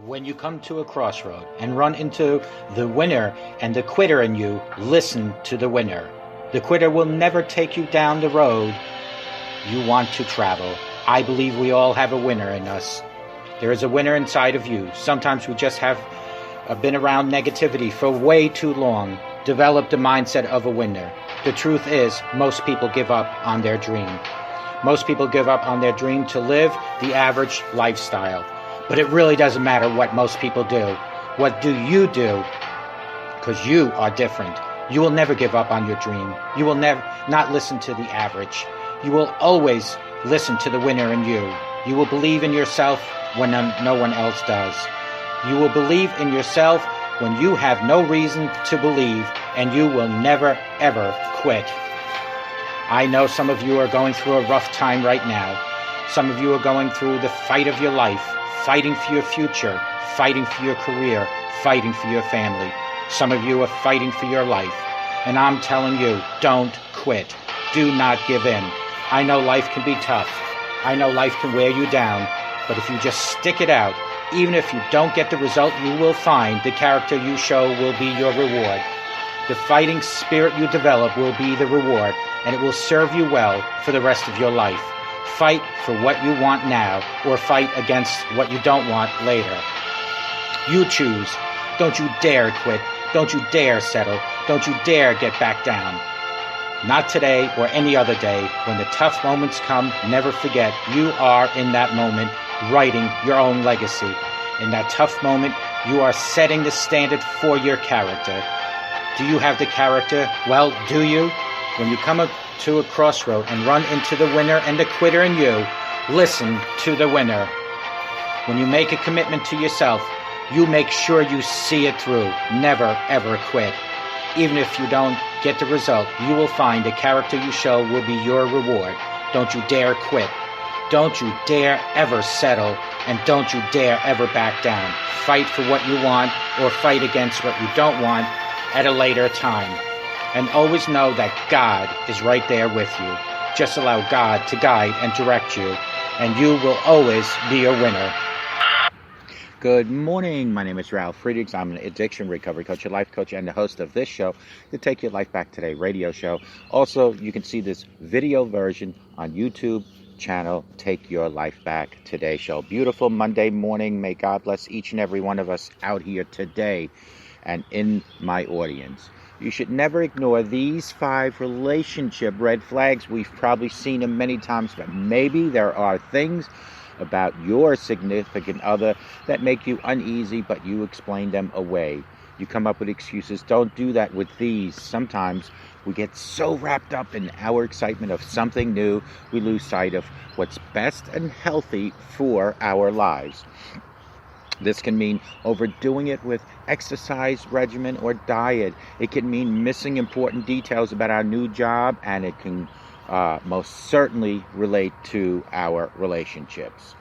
When you come to a crossroad and run into the winner and the quitter in you, listen to the winner. The quitter will never take you down the road you want to travel. I believe we all have a winner in us. There is a winner inside of you. Sometimes we just have been around negativity for way too long, developed the mindset of a winner. The truth is, most people give up on their dream. Most people give up on their dream to live the average lifestyle. But it really doesn't matter what most people do. What do you do? Because you are different. You will never give up on your dream. You will never not listen to the average. You will always listen to the winner in you. You will believe in yourself when no one else does. You will believe in yourself when you have no reason to believe, and you will never, ever quit. I know some of you are going through a rough time right now. Some of you are going through the fight of your life, fighting for your future, fighting for your career, fighting for your family. Some of you are fighting for your life. And I'm telling you, don't quit. Do not give in. I know life can be tough. I know life can wear you down. But if you just stick it out, even if you don't get the result, you will find the character you show will be your reward. The fighting spirit you develop will be the reward, and it will serve you well for the rest of your life. Fight for what you want now, or fight against what you don't want later. You choose. Don't you dare quit. Don't you dare settle. Don't you dare get back down. Not today or any other day. When the tough moments come, never forget you are in that moment writing your own legacy. In that tough moment, you are setting the standard for your character. Do you have the character? Well, do you? When you come to a crossroad and run into the winner and the quitter in you, listen to the winner. When you make a commitment to yourself, you make sure you see it through. Never, ever quit. Even if you don't get the result, you will find the character you show will be your reward. Don't you dare quit. Don't you dare ever settle, and don't you dare ever back down. Fight for what you want or fight against what you don't want at a later time. And always know that God is right there with you. Just allow God to guide and direct you, and you will always be a winner. Good morning. My name is Ralf Friedrichs. I'm an addiction recovery coach, a life coach, and the host of this show, the Take Your Life Back Today radio show. Also, you can see this video version on YouTube channel, Take Your Life Back Today show. Beautiful Monday morning. May God bless each and every one of us out here today and in my audience. You should never ignore these 5 relationship red flags. We've probably seen them many times, but maybe there are things about your significant other that make you uneasy, but you explain them away. You come up with excuses. Don't do that with these. Sometimes we get so wrapped up in our excitement of something new, we lose sight of what's best and healthy for our lives. This can mean overdoing it with exercise regimen or diet. It can mean missing important details about our new job, and it can most certainly relate to our relationships.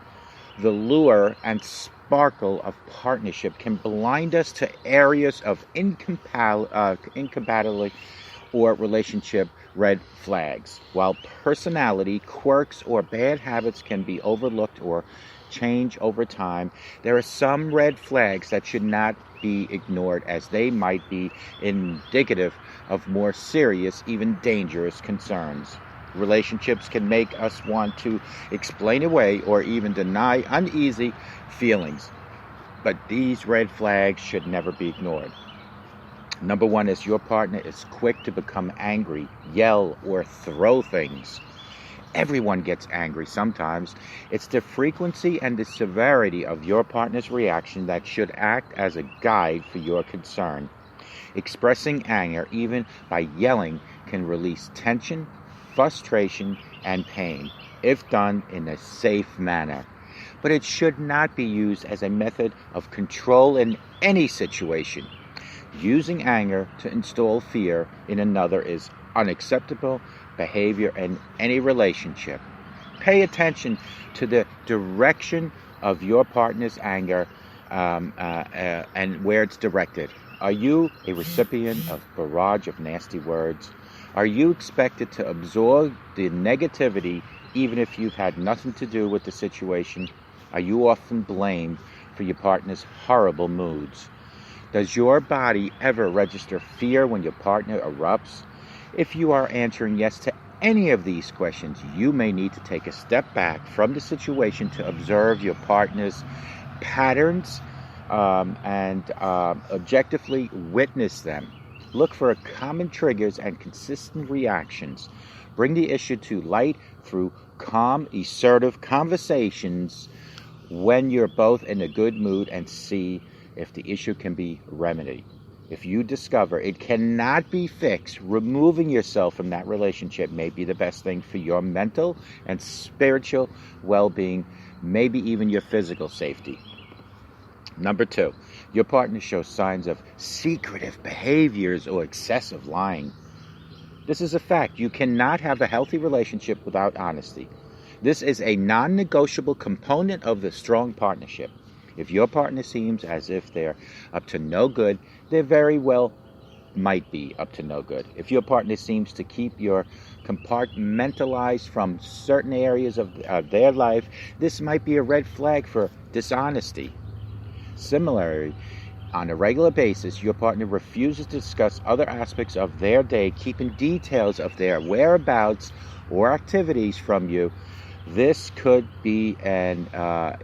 The lure and sparkle of partnership can blind us to areas of incompatibility or relationship red flags. While personality, quirks, or bad habits can be overlooked or change over time, there are some red flags that should not be ignored, as they might be indicative of more serious, even dangerous concerns. Relationships can make us want to explain away or even deny uneasy feelings, but these red flags should never be ignored. Number 1 is your partner is quick to become angry, yell, or throw things. Everyone gets angry sometimes. It's the frequency and the severity of your partner's reaction that should act as a guide for your concern. Expressing anger, even by yelling, can release tension, frustration, and pain, if done in a safe manner. But it should not be used as a method of control in any situation. Using anger to install fear in another is unacceptable behavior in any relationship. Pay attention to the direction of your partner's anger and where it's directed. Are you a recipient of a barrage of nasty words? Are you expected to absorb the negativity even if you've had nothing to do with the situation? Are you often blamed for your partner's horrible moods? Does your body ever register fear when your partner erupts? If you are answering yes to any of these questions, you may need to take a step back from the situation to observe your partner's patterns and objectively witness them. Look for common triggers and consistent reactions. Bring the issue to light through calm, assertive conversations when you're both in a good mood, and see if the issue can be remedied. If you discover it cannot be fixed, removing yourself from that relationship may be the best thing for your mental and spiritual well-being, maybe even your physical safety. Number 2, your partner shows signs of secretive behaviors or excessive lying. This is a fact. You cannot have a healthy relationship without honesty. This is a non-negotiable component of the strong partnership. If your partner seems as if they're up to no good, they very well might be up to no good. If your partner seems to keep you compartmentalized from certain areas of their life, this might be a red flag for dishonesty. Similarly, on a regular basis, your partner refuses to discuss other aspects of their day, keeping details of their whereabouts or activities from you. This could be an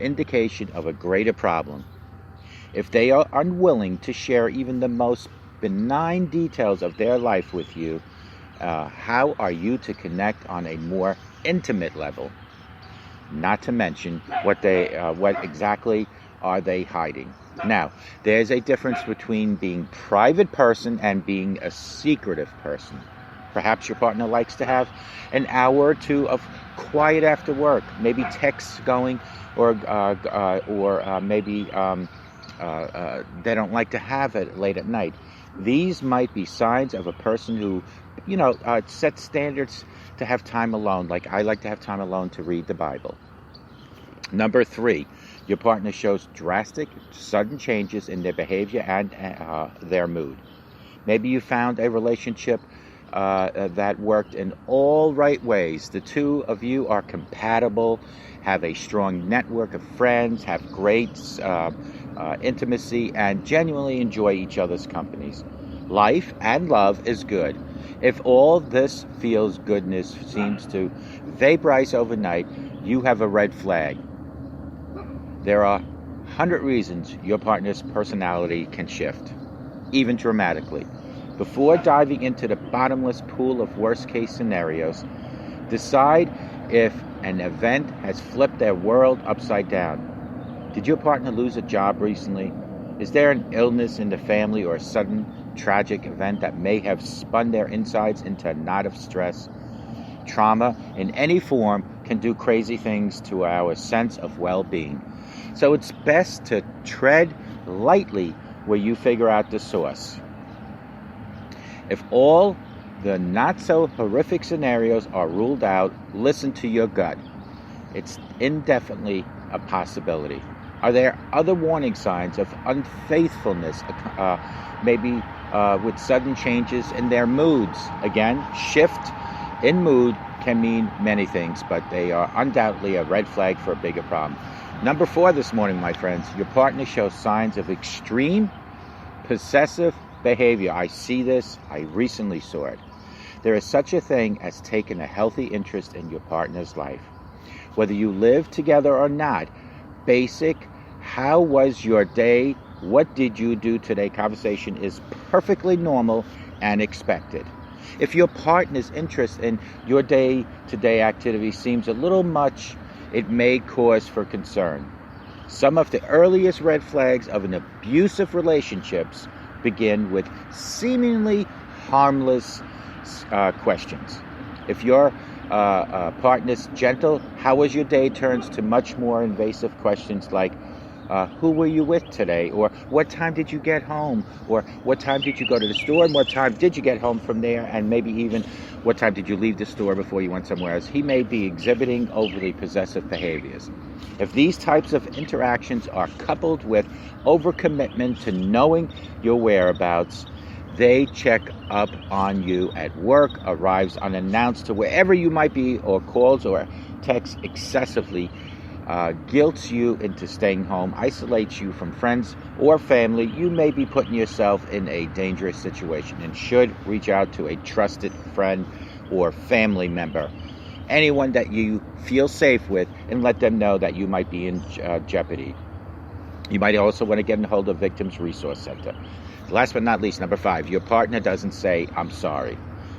indication of a greater problem. If they are unwilling to share even the most benign details of their life with you, how are you to connect on a more intimate level? Not to mention what exactly are they hiding? Now, there's a difference between being a private person and being a secretive person. Perhaps your partner likes to have an hour or two of quiet after work, maybe texts going, or maybe they don't like to have it late at night. These might be signs of a person who, sets standards to have time alone, like I like to have time alone to read the Bible. Number 3, your partner shows drastic, sudden changes in their behavior and their mood. Maybe you found a relationship that worked in all right ways. The two of you are compatible, have a strong network of friends, have great intimacy, and genuinely enjoy each other's companies. Life and love is good. If all this feels goodness seems to vaporize overnight, you have a red flag. There are 100 reasons your partner's personality can shift, even dramatically. Before diving into the bottomless pool of worst-case scenarios, decide if an event has flipped their world upside down. Did your partner lose a job recently? Is there an illness in the family or a sudden tragic event that may have spun their insides into a knot of stress? Trauma in any form can do crazy things to our sense of well-being. So it's best to tread lightly where you figure out the source. If all the not-so-horrific scenarios are ruled out, listen to your gut. It's indefinitely a possibility. Are there other warning signs of unfaithfulness, maybe with sudden changes in their moods? Again, shift in mood can mean many things, but they are undoubtedly a red flag for a bigger problem. Number 4 this morning, my friends, your partner shows signs of extreme possessive behavior. I see this. I recently saw it. There is such a thing as taking a healthy interest in your partner's life. Whether you live together or not, basic, how was your day? What did you do today? Conversation is perfectly normal and expected. If your partner's interest in your day-to-day activity seems a little much, it may cause for concern. Some of the earliest red flags of an abusive relationships begin with seemingly harmless questions. If your partner's gentle, how was your day, turns to much more invasive questions like, who were you with today? Or what time did you get home? Or what time did you go to the store? And what time did you get home from there? And maybe even what time did you leave the store before you went somewhere else? He may be exhibiting overly possessive behaviors. If these types of interactions are coupled with overcommitment to knowing your whereabouts, they check up on you at work, arrives unannounced to wherever you might be, or calls or texts excessively, guilts you into staying home, isolates you from friends or family, you may be putting yourself in a dangerous situation and should reach out to a trusted friend or family member, anyone that you feel safe with, and let them know that you might be in jeopardy. You might also want to get in hold of Victims Resource Center. Last but not least, number 5, your partner doesn't say, "I'm sorry."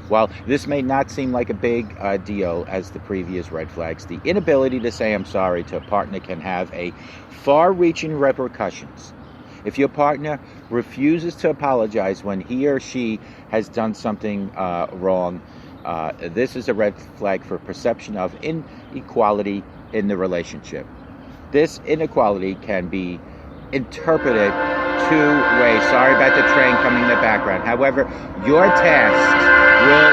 While this may not seem like a big deal as the previous red flags, the inability to say "I'm sorry" to a partner can have a far-reaching repercussions. If your partner refuses to apologize when he or she has done something wrong, this is a red flag for perception of inequality in the relationship. This inequality can be interpreted 2 ways. Sorry about the train coming in the background. However, your task will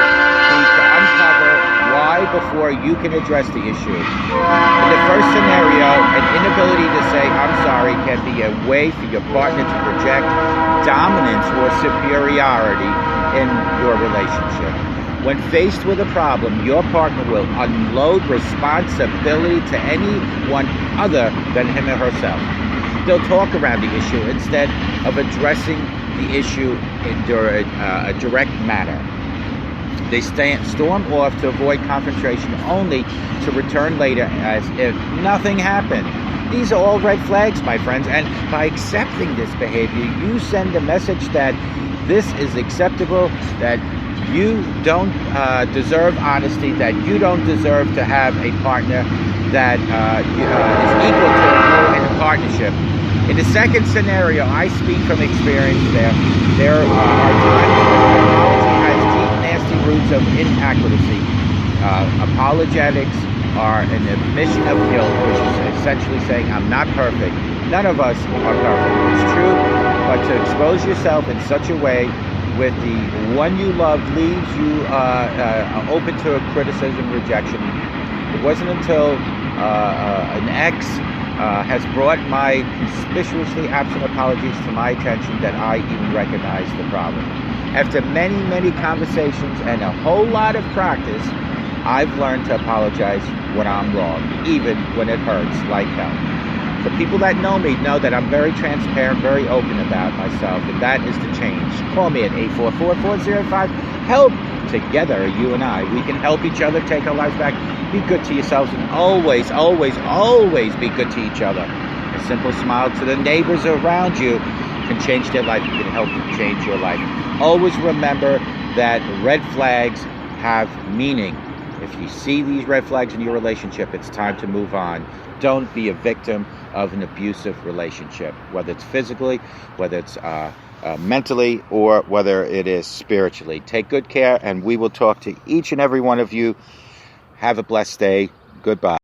be to uncover why before you can address the issue. In the first scenario, an inability to say "I'm sorry" can be a way for your partner to project dominance or superiority in your relationship. When faced with a problem, your partner will unload responsibility to anyone other than him or herself. They'll talk around the issue instead of addressing the issue in a direct manner. They storm off to avoid confrontation only to return later as if nothing happened. These are all red flags, my friends, and by accepting this behavior, you send a message that this is acceptable, that you don't deserve honesty, that you don't deserve to have a partner that is equal to you in a partnership. In the second scenario, I speak from experience there. There are times when technology has deep, nasty roots of inaccuracy. Apologetics are an admission of guilt, which is essentially saying, "I'm not perfect." None of us are perfect. It's true, but to expose yourself in such a way with the one you love leaves you open to criticism, rejection. It wasn't until an ex has brought my conspicuously absent apologies to my attention that I even recognized the problem. After many, many conversations and a whole lot of practice, I've learned to apologize when I'm wrong, even when it hurts like hell. The people that know me know that I'm very transparent, very open about myself, and that is the change. Call me at 844-405-HELP. Together, you and I, we can help each other take our lives back. Be good to yourselves, and always, always, always be good to each other. A simple smile to the neighbors around you can change their life. It can help you change your life. Always remember that red flags have meaning. If you see these red flags in your relationship, it's time to move on. Don't be a victim of an abusive relationship, whether it's physically, whether it's mentally, or whether it is spiritually. Take good care, and we will talk to each and every one of you. Have a blessed day. Goodbye.